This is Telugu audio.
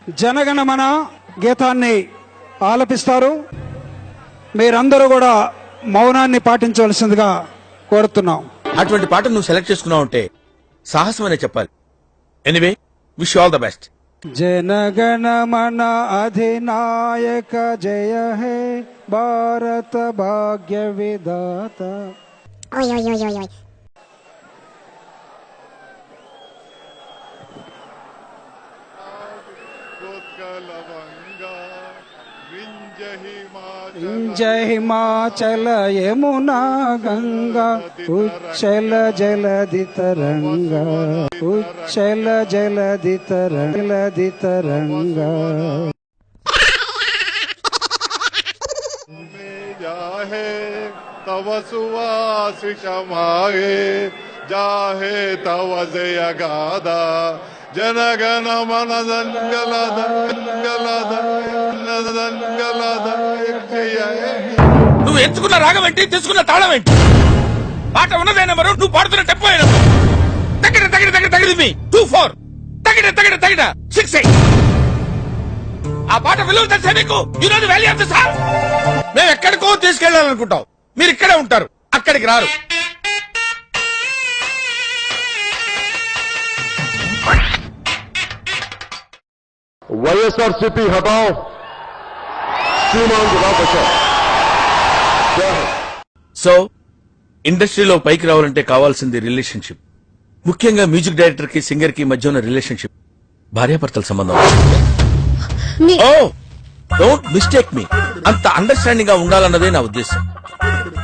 జనగణమన గీతాన్ని ఆలపిస్తారు. మీరందరూ కూడా మౌనాన్ని పాటించవలసిందిగా కోరుతున్నాం. అటువంటి పాట నువ్వు సెలెక్ట్ చేసుకున్నావు అంటే సాహసమనే చెప్పాలి. Anyway, wish all the best. జనగణమన అధినాయక జయ హే భారత భాగ్య విధాత. ఓయ్ ఓయ్ ఓయ్ ఓయ్ ఓయ్. జయ హిమాచల యమునా గంగా ఉచ్చల జలధి తరంగా ఉచ్చల జలధి తరంగా. जाहे तव सुवासिषमागे जाहे तव जय गादा जनगण मन నువ్వు ఎంచుకున్న రాగం ఏంటి, తీసుకున్న తాళం ఏంటి? పాట ఉన్నదే నెంబరు, నువ్వు పాడుతున్న టెంపో నెంబరు. తగిడ తగిడ తగిడ తగిడి మీ 2-4 తగిడ తగిడ తగిడ 6-8. ఆ పాట విలువ తెలిసే మీకు you know the value of the song. మేము ఎక్కడికో తీసుకెళ్లాలనుకుంటాం, మీరు ఇక్కడే ఉంటారు, అక్కడికి రారు. వైఎస్ఆర్సీపీ హటావ్, శ్రీమాన్ బచావ్. సో ఇండస్ట్రీలో పైకి రావాలంటే కావాల్సింది రిలేషన్షిప్. ముఖ్యంగా మ్యూజిక్ డైరెక్టర్ కి సింగర్ కి మధ్య ఉన్న రిలేషన్షిప్ భార్యాభర్తల సంబంధం. ఓ డోంట్ మిస్టేక్ మీ, అంత అండర్స్టాండింగ్ గా ఉండాలన్నదే నా ఉద్దేశం.